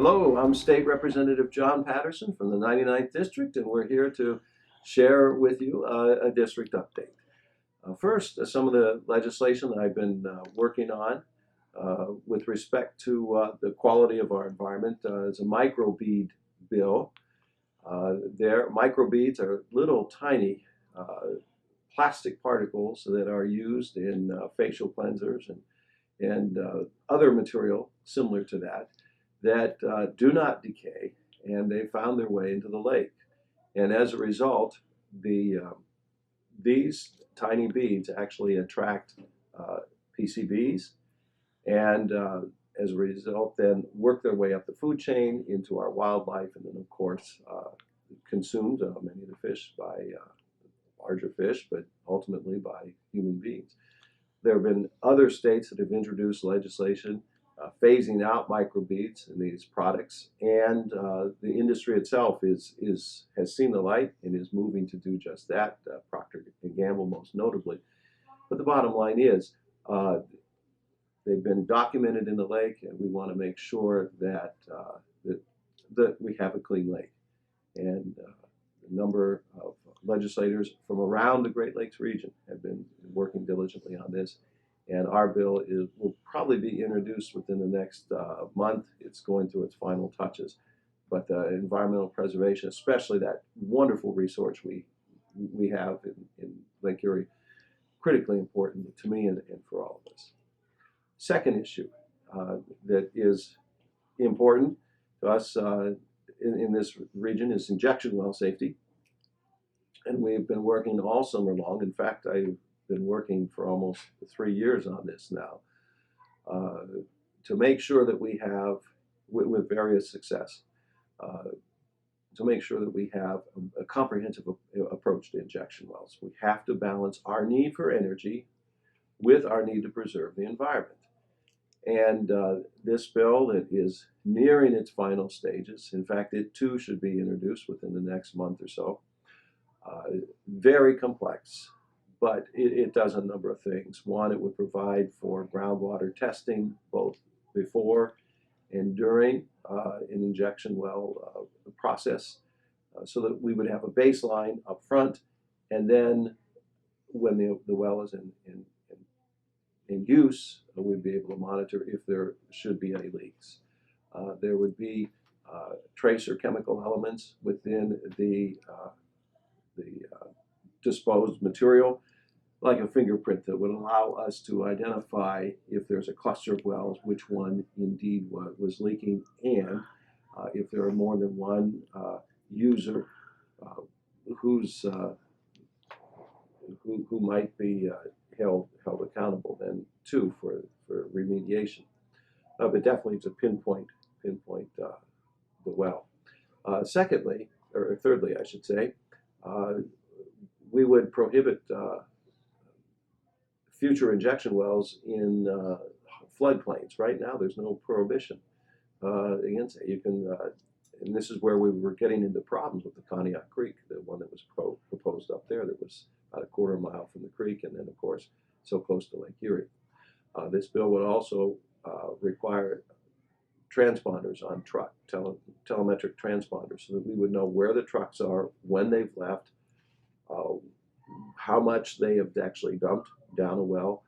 Hello, I'm State Representative John Patterson from the 99th District, and we're here to share with you a district update. First, some of the legislation that I've been working on with respect to the quality of our environment is a microbead bill. Microbeads are little tiny plastic particles that are used in facial cleansers and other material similar to that do not decay, and they found their way into the lake. And as a result, these tiny beads actually attract PCBs, and as a result, then work their way up the food chain into our wildlife, and then, of course, consumed many of the fish by larger fish, but ultimately by human beings. There have been other states that have introduced legislation phasing out microbeads in these products, and the industry itself has seen the light and is moving to do just that, Procter & Gamble most notably. But the bottom line is they've been documented in the lake, and we want to make sure that we have a clean lake. And a number of legislators from around the Great Lakes region have been working diligently on this. And our bill will probably be introduced within the next month. It's going through its final touches. But environmental preservation, especially that wonderful resource we have in Lake Erie, critically important to me and for all of us. Second issue that is important to us in this region is injection well safety. And we've been working all summer long. In fact, I've been working for almost 3 years on this now to make sure that we have, with various success, to make sure that we have a comprehensive approach to injection wells. We have to balance our need for energy with our need to preserve the environment. And this bill that is nearing its final stages, in fact, it too should be introduced within the next month or so, very complex. But it does a number of things. One, it would provide for groundwater testing both before and during an injection well process, so that we would have a baseline up front, and then when the well is in use, we'd be able to monitor if there should be any leaks. There would be tracer chemical elements within the disposed material, like a fingerprint that would allow us to identify if there's a cluster of wells, which one indeed was leaking, and if there are more than one user who might be held accountable then too for remediation. But definitely to pinpoint the well. Thirdly, I should say, we would prohibit future injection wells in floodplains. Right now, there's no prohibition against it. You can, and this is where we were getting into problems with the Conneaut Creek, the one that was proposed up there that was about a quarter mile from the creek, and then, of course, so close to Lake Erie. This bill would also require transponders on truck, telemetric transponders, so that we would know where the trucks are, when they've left, how much they have actually dumped down a well,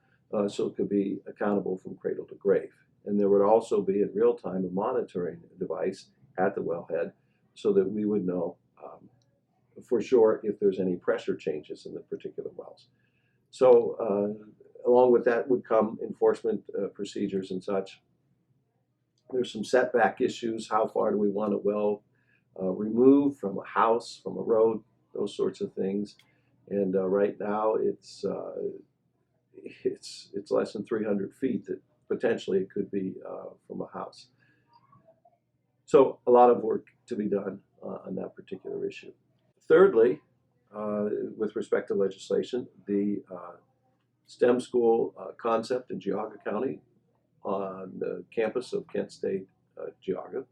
so it could be accountable from cradle to grave. And there would also be in real time a monitoring device at the wellhead, so that we would know for sure if there's any pressure changes in the particular wells. So along with that would come enforcement procedures and such. There's some setback issues. How far do we want a well removed from a house, from a road, those sorts of things. And right now it's less than 300 feet that potentially it could be from a house. So a lot of work to be done on that particular issue. Thirdly, with respect to legislation, the STEM school concept in Geauga County on the campus of Kent State Geauga,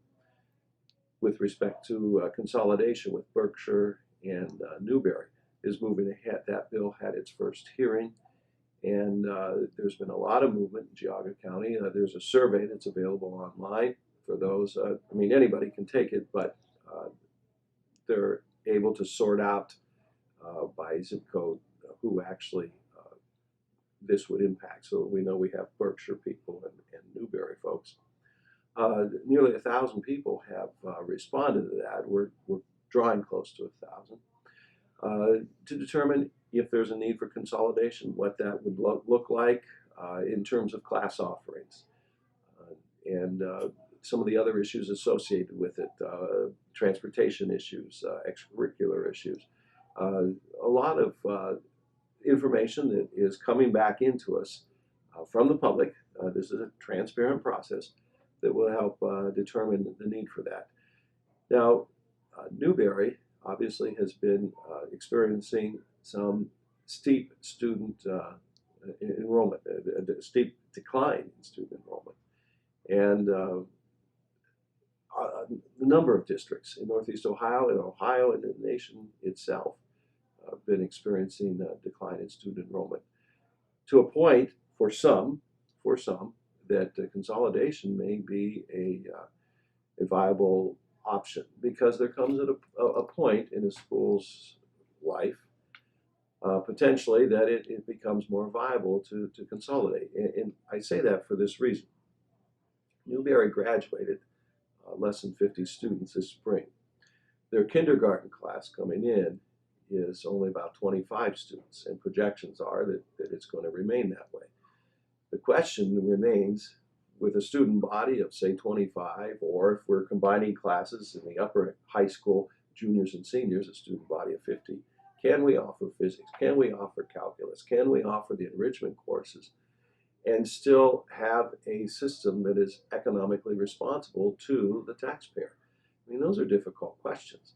with respect to consolidation with Berkshire and Newberry, is moving ahead. That bill had its first hearing, and there's been a lot of movement in Geauga County. There's a survey that's available online for those. I mean, anybody can take it, but they're able to sort out by zip code who actually this would impact. So we know we have Berkshire people and Newberry folks. Nearly 1,000 people have responded to that. We're drawing close to 1,000 to determine if there's a need for consolidation, what that would look like in terms of class offerings, and some of the other issues associated with it, transportation issues, extracurricular issues. A lot of information that is coming back into us from the public. This is a transparent process that will help determine the need for that. Now, Newberry obviously has been experiencing some steep student enrollment, a steep decline in student enrollment. And a number of districts in Northeast Ohio and in the nation itself have been experiencing a decline in student enrollment to a point for some that consolidation may be a viable option, because there comes at a point in a school's life potentially that it becomes more viable to consolidate. And I say that for this reason. Newberry graduated less than 50 students this spring. Their kindergarten class coming in is only about 25 students, and projections are that it's going to remain that way. The question remains, with a student body of, say, 25, or if we're combining classes in the upper high school, juniors and seniors, a student body of 50, can we offer physics? Can we offer calculus? Can we offer the enrichment courses and still have a system that is economically responsible to the taxpayer? I mean, those are difficult questions.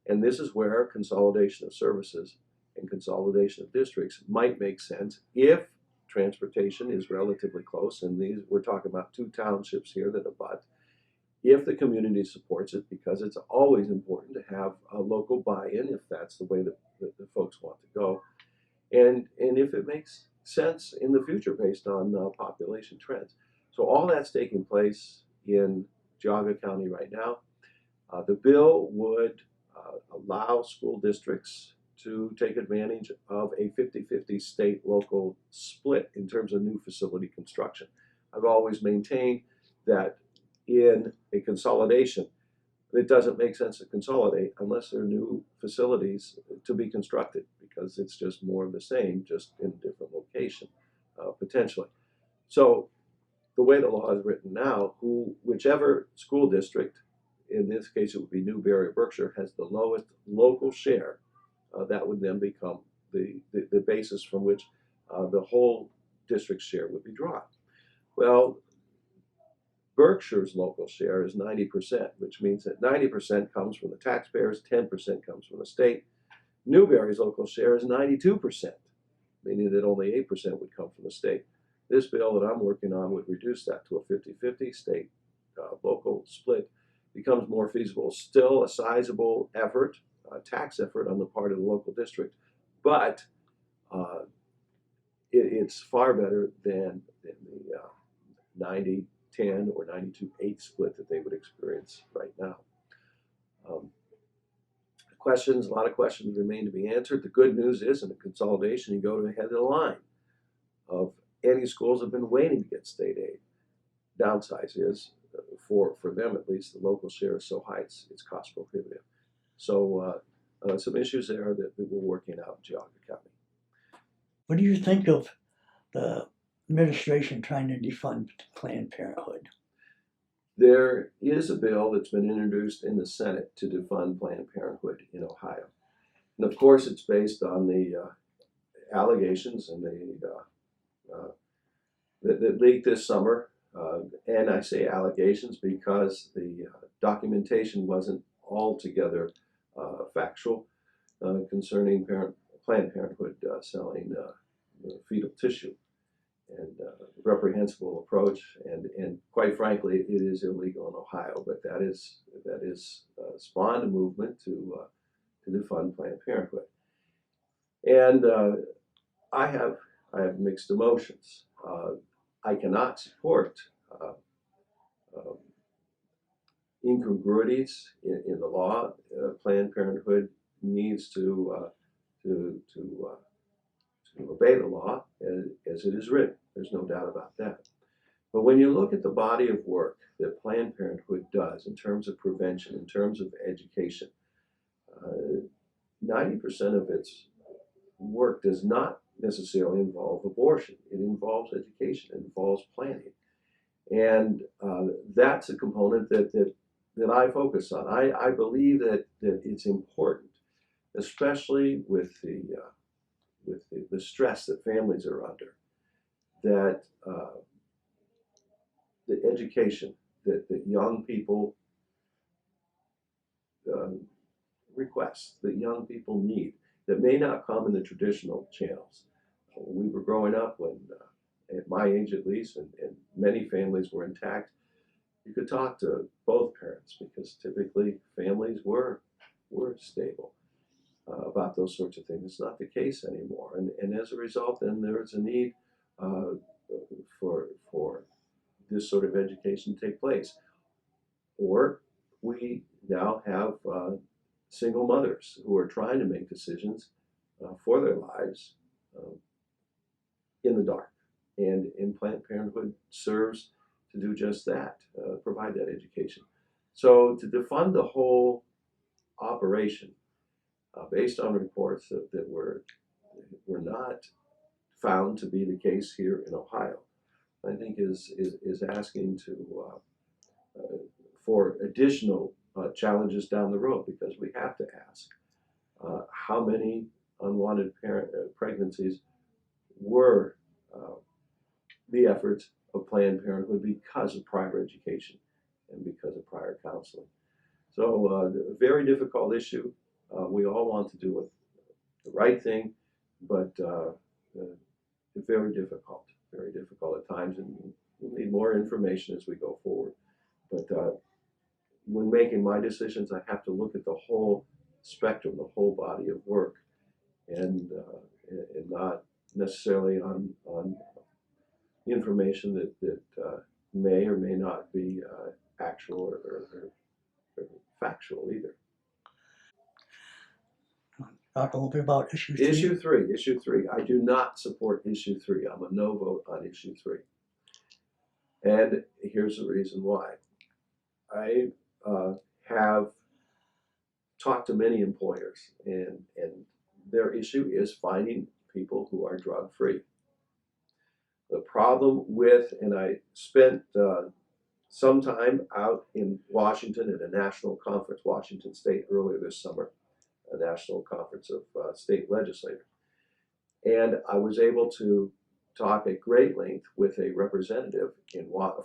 And this is where consolidation of services and consolidation of districts might make sense if transportation is relatively close, and these, we're talking about 2 townships here that abut, if the community supports it, because it's always important to have a local buy-in if that's the way that the folks want to go, and if it makes sense in the future based on population trends. So all that's taking place in Geauga County right now. The bill would allow school districts to take advantage of a 50-50 state-local split in terms of new facility construction. I've always maintained that in a consolidation, it doesn't make sense to consolidate unless there are new facilities to be constructed, because it's just more of the same, just in a different location, potentially. So the way the law is written now, whichever school district, in this case it would be Newberry or Berkshire, has the lowest local share, that would then become the basis from which the whole district share would be drawn. Well, Berkshire's local share is 90%, which means that 90% comes from the taxpayers, 10% comes from the state. Newberry's local share is 92%, meaning that only 8% would come from the state. This bill that I'm working on would reduce that to a 50-50 state local split. Becomes more feasible. Still a sizable effort, tax effort on the part of the local district, but it's far better than the 90-10 or 92-8 split that they would experience right now. A lot of questions remain to be answered. The good news is, in a consolidation, you go to the head of the line of any schools that have been waiting to get state aid. Downside is, for them at least, the local share is so high it's cost prohibitive. So some issues there that we're working out in Geauga County. What do you think of the administration trying to defund Planned Parenthood? There is a bill that's been introduced in the Senate to defund Planned Parenthood in Ohio. And of course it's based on the allegations and that leaked this summer. And I say allegations because the documentation wasn't altogether factual concerning Planned Parenthood selling fetal tissue, and reprehensible approach, and quite frankly, it is illegal in Ohio. But that is spawned a movement to defund Planned Parenthood, and I have mixed emotions. I cannot support incongruities in the law. Planned Parenthood needs to obey the law as it is written. There's no doubt about that. But when you look at the body of work that Planned Parenthood does in terms of prevention, in terms of education, 90% of its work does not necessarily involve abortion. It involves education, it involves planning. And that's a component that I focus on. I believe that it's important, especially with the stress that families are under, that the education that young people request, that young people need, that may not come in the traditional channels. We were growing up when, at my age at least, and many families were intact, you could talk to both parents because typically families were stable about those sorts of things. It's not the case anymore. And as a result, then there's a need for this sort of education to take place. Or we now have single mothers who are trying to make decisions for their lives in the dark. And Planned Parenthood serves to do just that, provide that education. So to defund the whole operation based on reports that were not found to be the case here in Ohio, I think is asking for additional challenges down the road, because we have to ask how many unwanted pregnancies were the efforts of Planned Parenthood because of prior education and because of prior counseling. So a very difficult issue. We all want to do the right thing, but very difficult at times, and we'll need more information as we go forward. But when making my decisions, I have to look at the whole spectrum, the whole body of work, and not necessarily on information that may or may not be actual or factual either. Talk a little bit about issue 3. Issue three. I do not support issue 3. I'm a no vote on issue 3. And here's the reason why. I have talked to many employers, and their issue is finding people who are drug-free. The problem with, and I spent some time out in Washington at a national conference, Washington State, earlier this summer, a national conference of state legislators. And I was able to talk at great length with a representative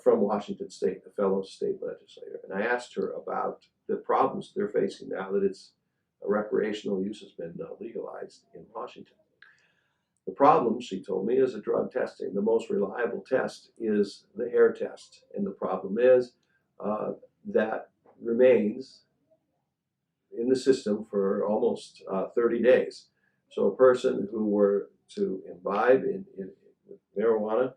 from Washington State, a fellow state legislator. And I asked her about the problems they're facing now that recreational use has been legalized in Washington. The problem, she told me, is the drug testing. The most reliable test is the hair test. And the problem is that remains in the system for almost 30 days. So a person who were to imbibe in marijuana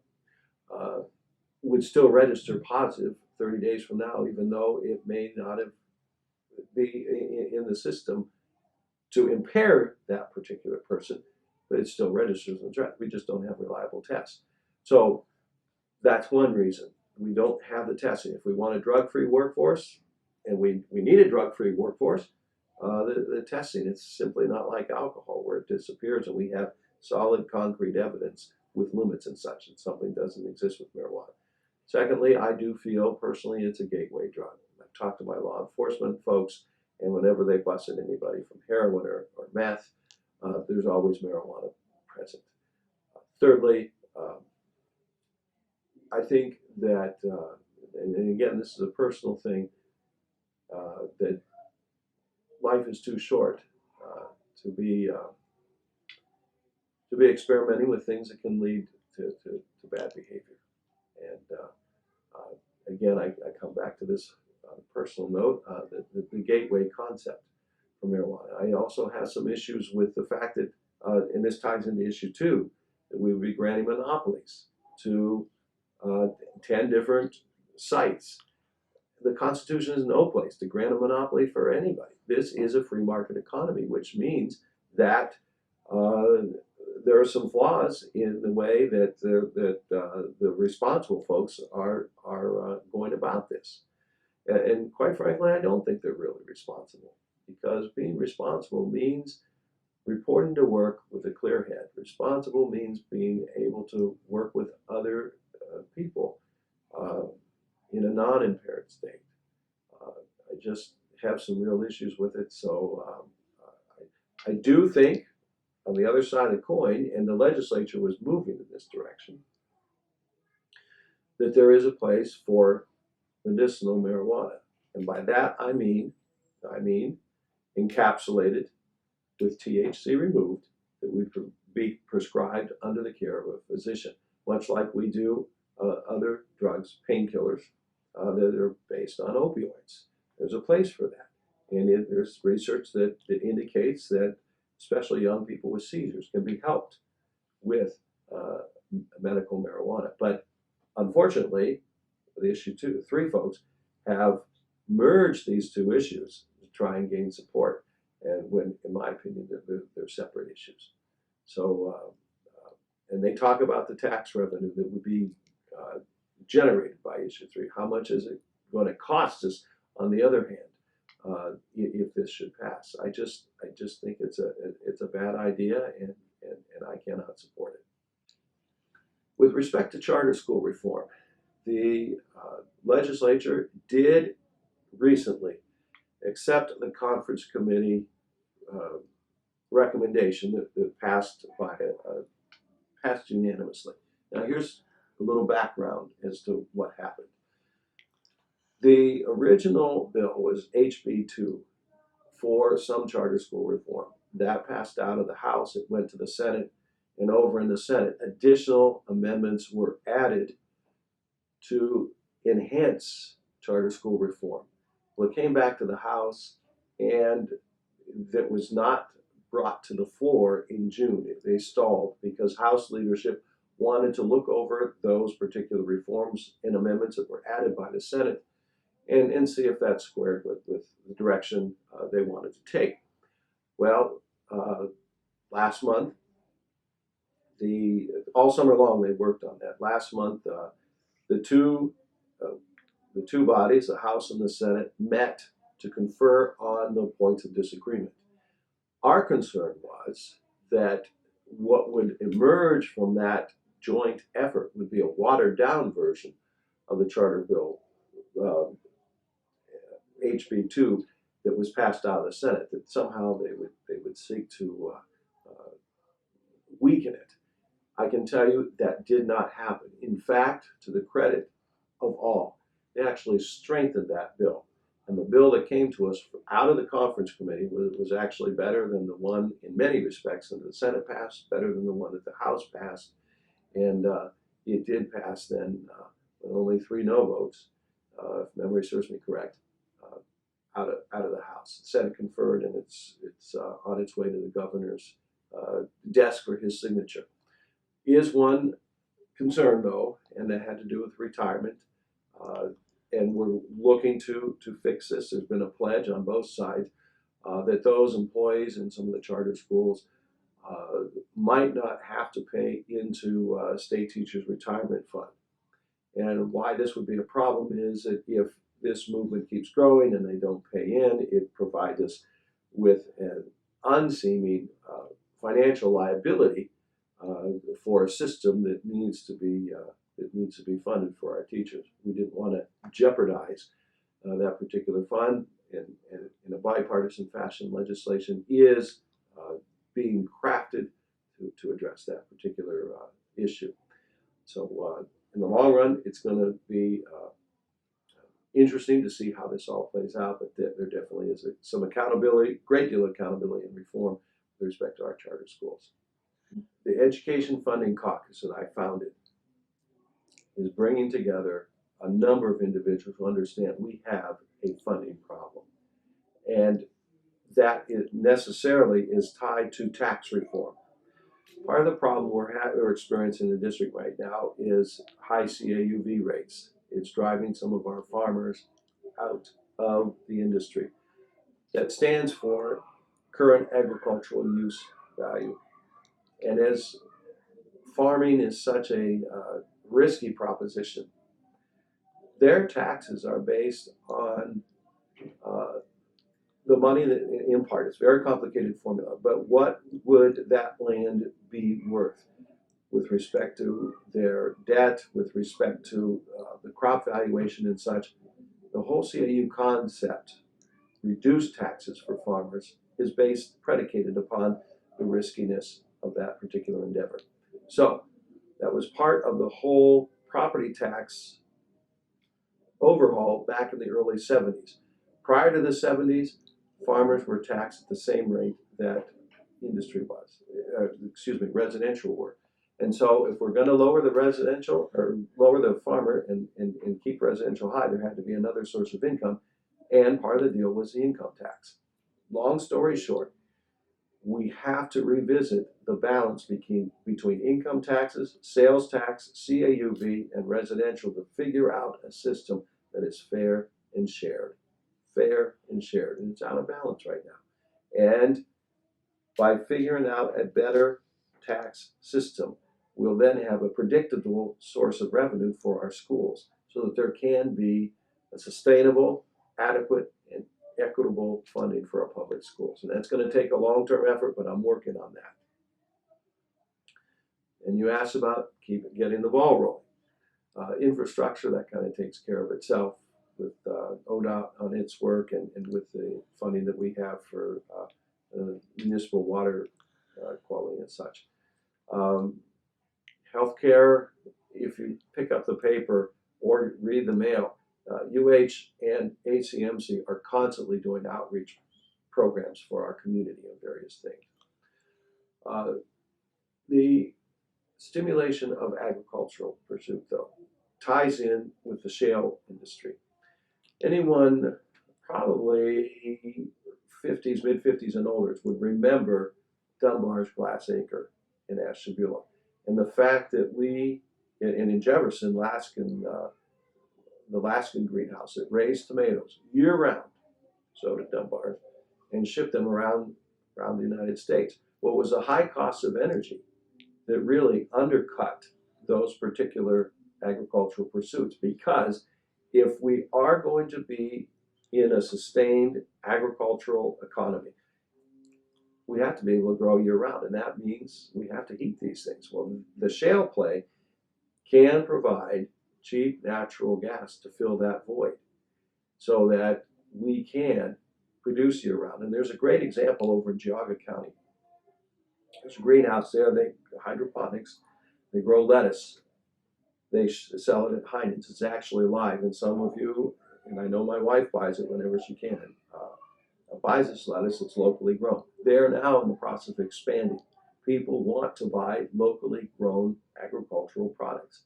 would still register positive 30 days from now, even though it may not be in the system to impair that particular person, but it still registers in the drug. We just don't have reliable tests. So that's one reason. We don't have the testing. If we want a drug-free workforce, and we need a drug-free workforce, the testing, it's simply not like alcohol where it disappears and we have solid concrete evidence with limits and such, and something doesn't exist with marijuana. Secondly, I do feel personally it's a gateway drug. I've talked to my law enforcement folks, and whenever they busted anybody from heroin or meth, there's always marijuana present. Thirdly, I think that, and again, this is a personal thing, that life is too short to be experimenting with things that can lead to bad behavior. And again, I come back to this personal note, the gateway concept for marijuana. I also have some issues with the fact that, and this ties into issue 2, that we would be granting monopolies to 10 different sites. the Constitution is no place to grant a monopoly for anybody. This is a free market economy, which means that uh, there are some flaws in the way that the responsible folks are going about this. And quite frankly, I don't think they're really responsible, because being responsible means reporting to work with a clear head. Responsible means being able to work with other people uh, in a non-impaired state. I just have some real issues with it. So I do think, on the other side of the coin, and the legislature was moving in this direction, that there is a place for medicinal marijuana. And by that I mean encapsulated with THC removed, that would be prescribed under the care of a physician, much like we do other drugs, painkillers, that are based on opioids. There's a place for that. And there's research that indicates that especially young people with seizures can be helped with uh, medical marijuana. But unfortunately, the issue two, three folks have merged these two issues to try and gain support. And when, in my opinion, they're separate issues. So, and they talk about the tax revenue that would be uh, generated by issue three. How much is it going to cost us? On the other hand, if this should pass, I just think it's a bad idea, and I cannot support it. With respect to charter school reform, the legislature did recently accept the conference committee uh, recommendation that passed unanimously. Now, here's a little background as to what happened. The original bill was HB 2 for some charter school reform. That passed out of the House, it went to the Senate, and over in the Senate, additional amendments were added to enhance charter school reform. Well, it came back to the House, and that was not brought to the floor in June. They stalled because House leadership wanted to look over those particular reforms and amendments that were added by the Senate, and see if that squared with the direction they wanted to take. Well, last month, all summer long they worked on that. Last month, the two uh, the two bodies, the House and the Senate, met to confer on the points of disagreement. Our concern was that what would emerge from that joint effort would be a watered down version of the charter bill, uh, HB 2, that was passed out of the Senate, that somehow they would seek to weaken it. I can tell you that did not happen. In fact, to the credit of all, they actually strengthened that bill. And the bill that came to us out of the conference committee was actually better than the one, in many respects, that the Senate passed, better than the one that the House passed. And it did pass then with only 3 no votes, if memory serves me correct, out of the House. The Senate conferred, and it's on its way to the governor's desk for his signature. Is one concern, though, and that had to do with retirement. And we're looking to fix this. There's been a pledge on both sides that those employees in some of the charter schools might not have to pay into state teachers' retirement fund. And why this would be a problem is that if this movement keeps growing and they don't pay in, it provides us with an unseeming financial liability for a system that needs to be funded for our teachers. We didn't want to jeopardize that particular fund, and in a bipartisan fashion, legislation is being crafted to address that particular issue. So in the long run, it's going to be interesting to see how this all plays out, but there definitely is some accountability, great deal of accountability and reform with respect to our charter schools. The Education Funding Caucus that I founded is bringing together a number of individuals who understand we have a funding problem. And that it necessarily is tied to tax reform. Part of the problem we're experiencing in the district right now is high CAUV rates. It's driving some of our farmers out of the industry. That stands for current agricultural use value. And as farming is such a risky proposition, their taxes are based on uh, the money that, in part, it's a very complicated formula, but what would that land be worth with respect to their debt, with respect to the crop valuation and such? The whole CAU concept, reduced taxes for farmers, is predicated upon the riskiness of that particular endeavor. So that was part of the whole property tax overhaul back in the early 70s. Prior to the 70s, farmers were taxed at the same rate that industry was, residential were. And so if we're going to lower the residential or lower the farmer and keep residential high, there had to be another source of income. And part of the deal was the income tax. Long story short, we have to revisit the balance between income taxes, sales tax, CAUV, and residential to figure out a system that is fair and shared. Fair and shared. And it's out of balance right now. And by figuring out a better tax system, we'll then have a predictable source of revenue for our schools so that there can be a sustainable, adequate, and equitable funding for our public schools. And that's going to take a long-term effort, but I'm working on that. And you asked about getting the ball rolling. Infrastructure, that kind of takes care of itself with ODOT on its work and with the funding that we have for municipal water quality and such. Healthcare, if you pick up the paper or read the mail, UH and ACMC are constantly doing outreach programs for our community on various things. The stimulation of agricultural pursuit, though, ties in with the shale industry. Anyone probably 50s, mid-50s and older would remember Dunbar's Glass Acre in Ashtabula. And the fact that we, and in Jefferson, the Laskin greenhouse that raised tomatoes year-round, so did Dunbar's, and shipped them around the United States. What was the high cost of energy that really undercut those particular agricultural pursuits? Because if we are going to be in a sustained agricultural economy, we have to be able to grow year-round, and that means we have to heat these things. Well, the shale play can provide cheap natural gas to fill that void so that we can produce year-round. And there's a great example over in Geauga County. There's a greenhouse there, they hydroponics, they grow lettuce. They sell it at Heinen's. It's actually live, and some of you, and I know my wife buys it whenever she can, buys this lettuce. It's locally grown. They're now in the process of expanding. People want to buy locally grown agricultural products.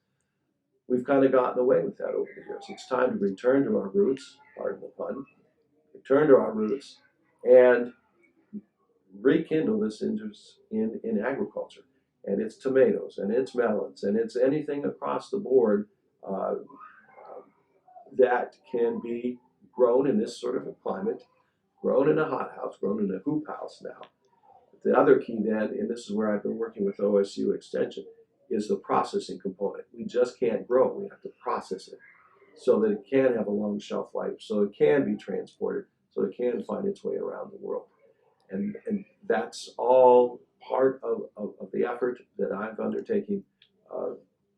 We've kind of gotten away with that over the years. It's time to return to our roots, pardon the pun, return to our roots and rekindle this interest in agriculture. And it's tomatoes, and it's melons, and it's anything across the board that can be grown in this sort of a climate, grown in a hothouse, grown in a hoop house now. The other key then, and this is where I've been working with OSU Extension, is the processing component. We just can't grow it. We have to process it so that it can have a long shelf life, so it can be transported, so it can find its way around the world. And that's all part of the effort that I've undertaken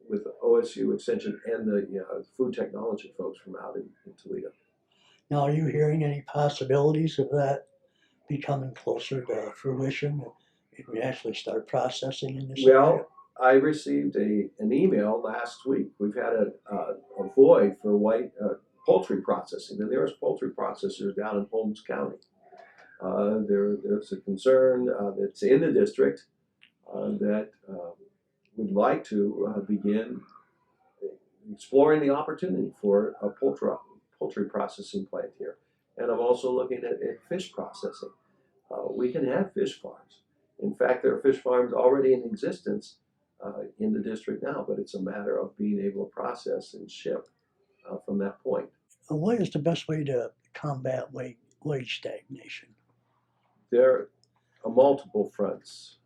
with OSU Extension and the food technology folks from out in Toledo. Now, are you hearing any possibilities of that becoming closer to fruition if we actually start processing in this area? Well, I received an email last week. We've had a void for white poultry processing. The nearest poultry processor is down in Holmes County. There's a concern that's in the district that would like to begin exploring the opportunity for a poultry processing plant here. And I'm also looking at fish processing. We can have fish farms. In fact, there are fish farms already in existence in the district now, but it's a matter of being able to process and ship from that point. what is the best way to combat wage stagnation? There are multiple fronts.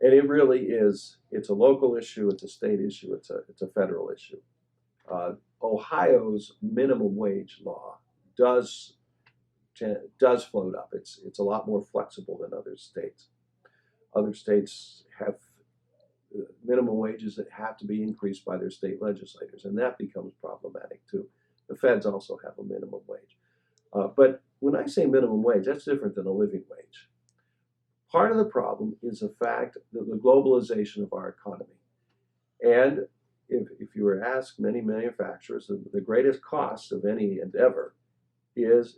And it really is, it's a local issue, it's a state issue, it's a federal issue. Ohio's minimum wage law does float up. It's a lot more flexible than other states. Other states have minimum wages that have to be increased by their state legislators, and that becomes problematic too. The feds also have a minimum wage. But when I say minimum wage, that's different than a living wage. Part of the problem is the fact that the globalization of our economy. And if you were asked many manufacturers, the greatest cost of any endeavor is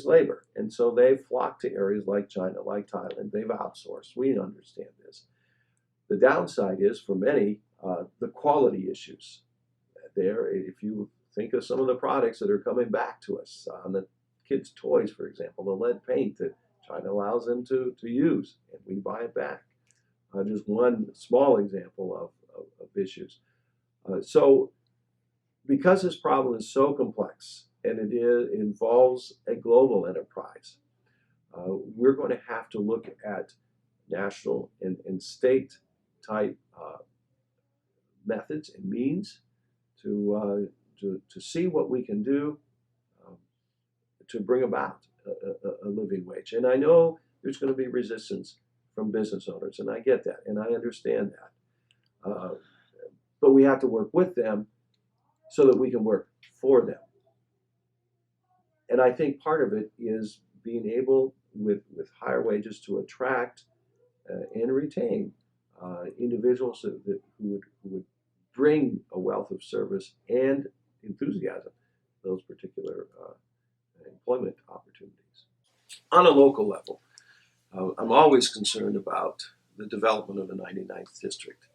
labor. And so they flock to areas like China, like Thailand. They've outsourced. We understand this. The downside is, for many, the quality issues. If you think of some of the products that are coming back to us on the kids' toys, for example, the lead paint that China allows them to use, and we buy it back. Just one small example of issues. So because this problem is so complex and it involves a global enterprise, we're going to have to look at national and state type methods and means to see what we can do to bring about a living wage. And I know there's going to be resistance from business owners, and I get that, and I understand that. But we have to work with them so that we can work for them. And I think part of it is being able, with higher wages, to attract and retain individuals who would bring a wealth of service and enthusiasm to those particular employment opportunities. On a local level, I'm always concerned about the development of the 99th District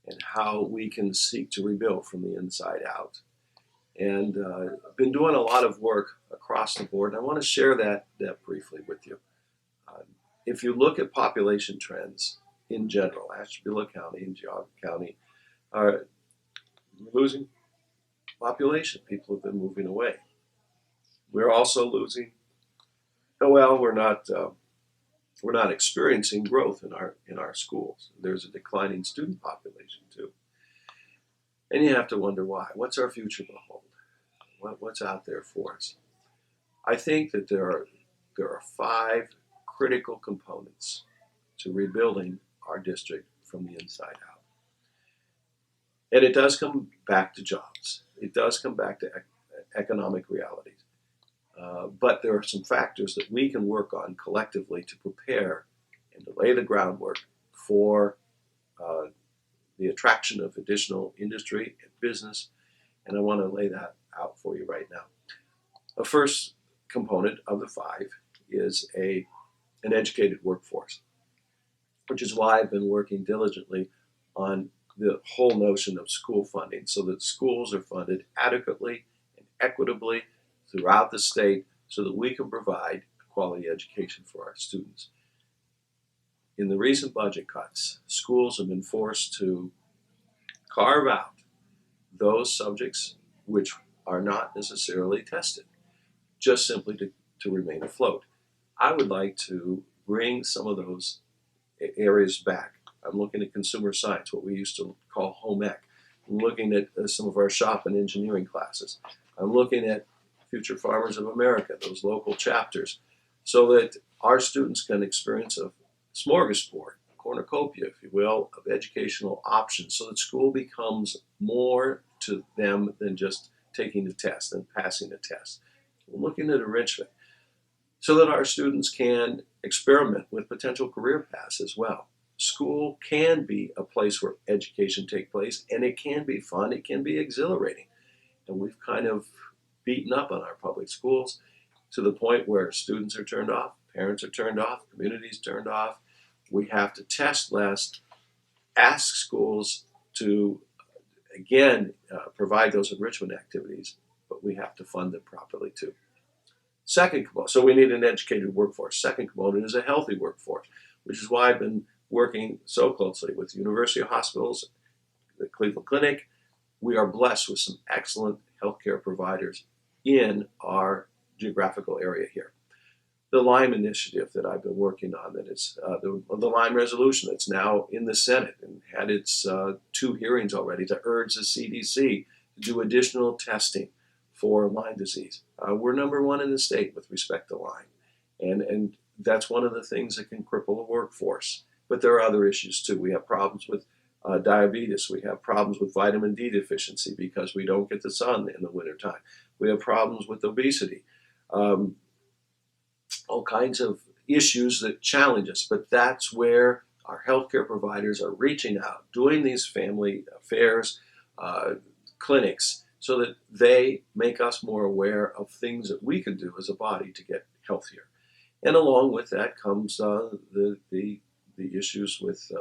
and how we can seek to rebuild from the inside out. And I've been doing a lot of work across the board, and I want to share that briefly with you. If you look at population trends in general, Ashtabula County and Geauga County are losing population. People have been moving away. We're also losing. Well, we're not experiencing growth in our schools. There's a declining student population too, and you have to wonder why. What's our future behold? What's out there for us? I think that there are 5 critical components to rebuilding our district from the inside out, and it does come back to jobs. It does come back to economic realities. But there are some factors that we can work on collectively to prepare and to lay the groundwork for the attraction of additional industry and business. And I want to lay that out for you right now. The first component of the 5 is an educated workforce, which is why I've been working diligently on the whole notion of school funding so that schools are funded adequately and equitably throughout the state so that we can provide a quality education for our students. In the recent budget cuts, schools have been forced to carve out those subjects which are not necessarily tested, just simply to remain afloat. I would like to bring some of those areas back. I'm looking at consumer science, what we used to call home ec. I'm looking at some of our shop and engineering classes. I'm looking at Future Farmers of America, those local chapters, so that our students can experience a smorgasbord, a cornucopia, if you will, of educational options, so that school becomes more to them than just taking the test and passing the test. We're looking at enrichment so that our students can experiment with potential career paths as well. School can be a place where education takes place, and it can be fun, it can be exhilarating. And we've kind of beaten up on our public schools to the point where students are turned off, parents are turned off, communities turned off. We have to test less, ask schools to, again, provide those enrichment activities, but we have to fund them properly too. Second component, so we need an educated workforce. Second component is a healthy workforce, which is why I've been working so closely with University Hospitals, the Cleveland Clinic. We are blessed with some excellent healthcare providers in our geographical area here. The Lyme initiative that I've been working on, that is the Lyme resolution that's now in the Senate and had its 2 hearings already to urge the CDC to do additional testing for Lyme disease. We're #1 in the state with respect to Lyme, and that's one of the things that can cripple the workforce. But there are other issues too. We have problems with diabetes. We have problems with vitamin D deficiency because we don't get the sun in the wintertime. We have problems with obesity. All kinds of issues that challenge us, but that's where our healthcare providers are reaching out, doing these family affairs clinics, so that they make us more aware of things that we can do as a body to get healthier. And along with that comes the issues with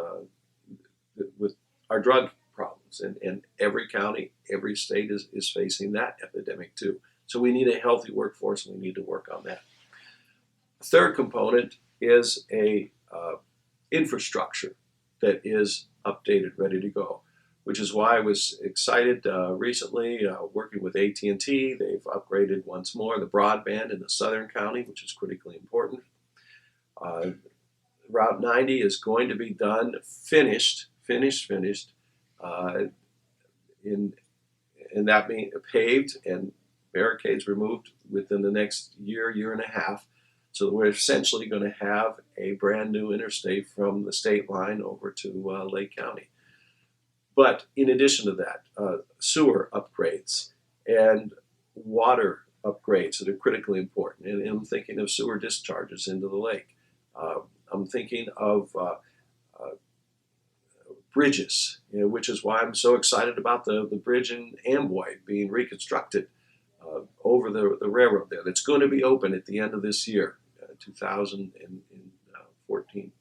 our drug problems, and every county, every state is facing that epidemic too. So we need a healthy workforce, and we need to work on that. Third component is a infrastructure that is updated, ready to go, which is why I was excited recently working with AT&T. They've upgraded once more the broadband in the southern county, which is critically important. Route 90 is going to be done, finished, in that being paved and barricades removed within the next year and a half. So we're essentially going to have a brand new interstate from the state line over to Lake County. But in addition to that, sewer upgrades and water upgrades that are critically important. And I'm thinking of sewer discharges into the lake. I'm thinking of bridges, which is why I'm so excited about the bridge in Amboy being reconstructed over the railroad there. That's going to be open at the end of this year, 2014.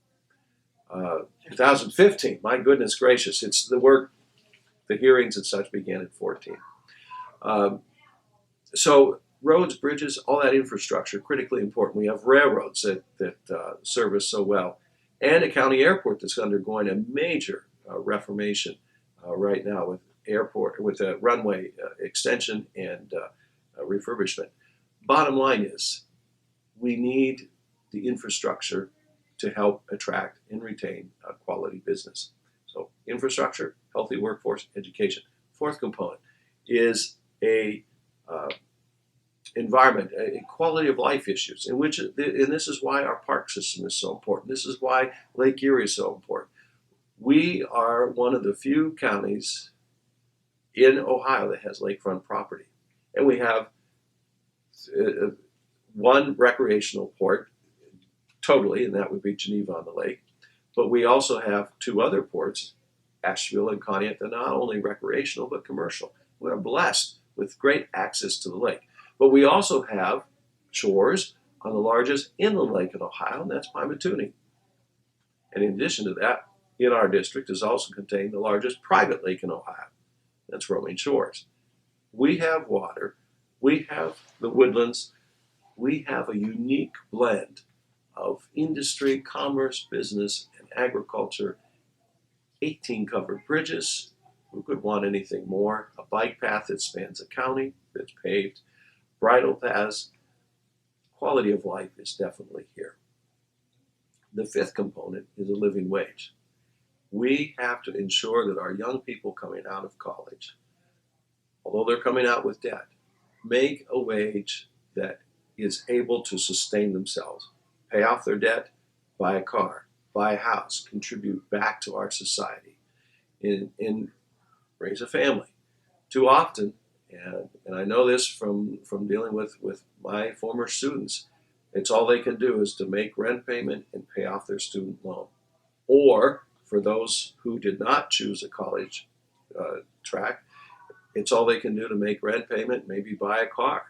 2015, my goodness gracious, it's the work, the hearings and such began in 14. So roads, bridges, all that infrastructure, critically important. We have railroads that serve us so well, and a county airport that's undergoing a major reformation right now with a runway extension and refurbishment. Bottom line is, we need the infrastructure to help attract and retain quality business. So infrastructure, healthy workforce, education. Fourth component is a environment, a quality of life issues, and this is why our park system is so important. This is why Lake Erie is so important. We are one of the few counties in Ohio that has lakefront property, and we have one recreational port totally, and that would be Geneva on the Lake. But we also have 2 other ports, Ashtabula and Conneaut, that are not only recreational but commercial. We are blessed with great access to the lake. But we also have shores on the largest inland lake in Ohio, and that's Pymatoonie. And in addition to that, in our district is also contained the largest private lake in Ohio. That's Roaming Shores. We have water, we have the woodlands, we have a unique blend of industry, commerce, business, and agriculture, 18 covered bridges. Who could want anything more? A bike path that spans the county, that's paved, bridle paths. Quality of life is definitely here. The 5th component is a living wage. We have to ensure that our young people coming out of college, although they're coming out with debt, make a wage that is able to sustain themselves, pay off their debt, buy a car, buy a house, contribute back to our society, and raise a family. Too often, and I know this from dealing with my former students, it's all they can do is to make rent payment and pay off their student loan. Or for those who did not choose a college track, it's all they can do to make rent payment, maybe buy a car.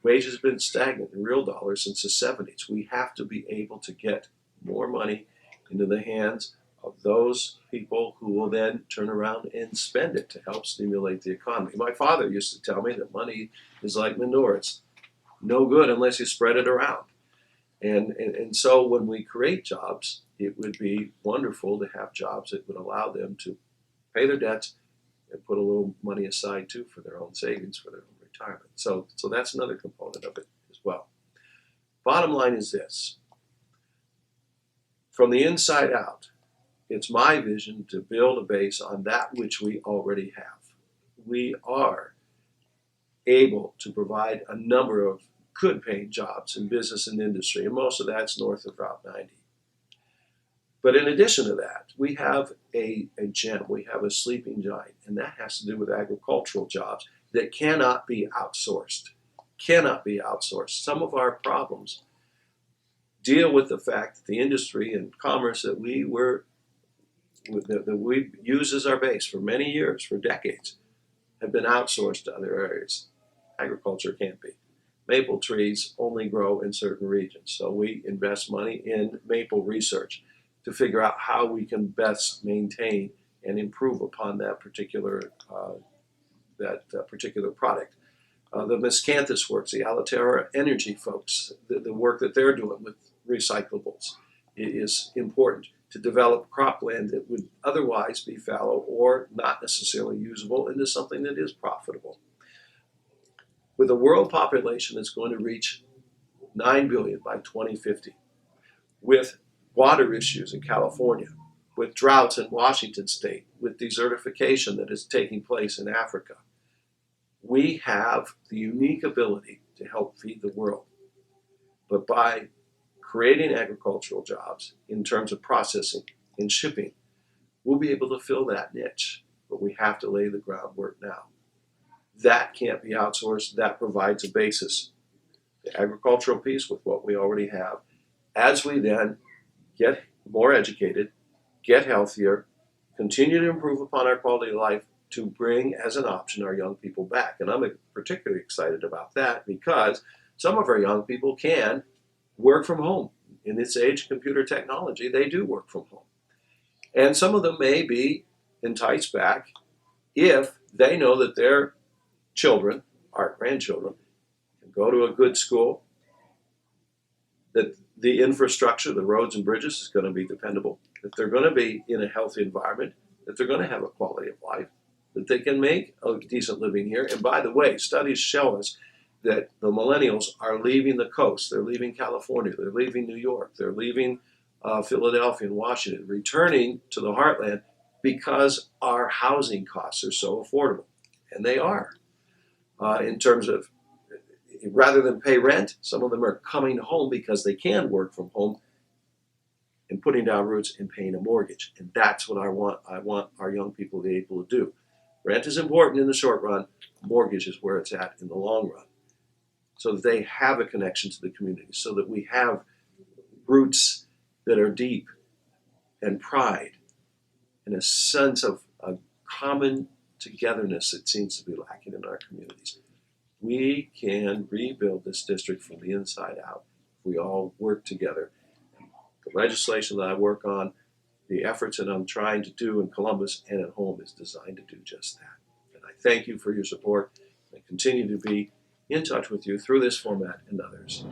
Wages have been stagnant in real dollars since the 70s. We have to be able to get more money into the hands of those people who will then turn around and spend it to help stimulate the economy. My father used to tell me that money is like manure. It's no good unless you spread it around. And so when we create jobs, it would be wonderful to have jobs that would allow them to pay their debts and put a little money aside too for their own savings, for their own retirement. So that's another component of it as well. Bottom line is this: from the inside out, it's my vision to build a base on that which we already have. We are able to provide a number of good paying jobs in business and industry, and most of that's north of Route 90. But in addition to that, we have a gem, we have a sleeping giant, and that has to do with agricultural jobs that cannot be outsourced. Cannot be outsourced. Some of our problems deal with the fact that the industry and commerce that we use as our base for many years, for decades, have been outsourced to other areas. Agriculture can't be. Maple trees only grow in certain regions, so we invest money in maple research to figure out how we can best maintain and improve upon that particular product. The Miscanthus works, the Alaterra Energy folks, the work that they're doing with recyclables is important to develop cropland that would otherwise be fallow or not necessarily usable into something that is profitable. With a world population that's going to reach 9 billion by 2050, with water issues in California, with droughts in Washington state, with desertification that is taking place in Africa, we have the unique ability to help feed the world. But by creating agricultural jobs in terms of processing and shipping, we'll be able to fill that niche. But we have to lay the groundwork now. That can't be outsourced. That provides a basis. The agricultural piece with what we already have. As we then get more educated, get healthier, continue to improve upon our quality of life, to bring as an option our young people back. And I'm particularly excited about that because some of our young people can work from home. In this age of computer technology, they do work from home. And some of them may be enticed back if they know that their children, our grandchildren, can go to a good school, that the infrastructure, the roads and bridges is going to be dependable, that they're going to be in a healthy environment, that they're going to have a quality of life, that they can make a decent living here. And by the way, studies show us that the millennials are leaving the coast. They're leaving California. They're leaving New York. They're leaving Philadelphia and Washington, returning to the heartland because our housing costs are so affordable. And they are. In terms of, rather than pay rent, some of them are coming home because they can work from home and putting down roots and paying a mortgage. And that's what I want our young people to be able to do. Rent is important in the short run. Mortgage is where it's at in the long run. So that they have a connection to the community, so that we have roots that are deep and pride and a sense of a common togetherness that seems to be lacking in our communities. We can rebuild this district from the inside out if we all work together. The legislation that I work on, the efforts that I'm trying to do in Columbus and at home is designed to do just that. And I thank you for your support. I continue to be in touch with you through this format and others.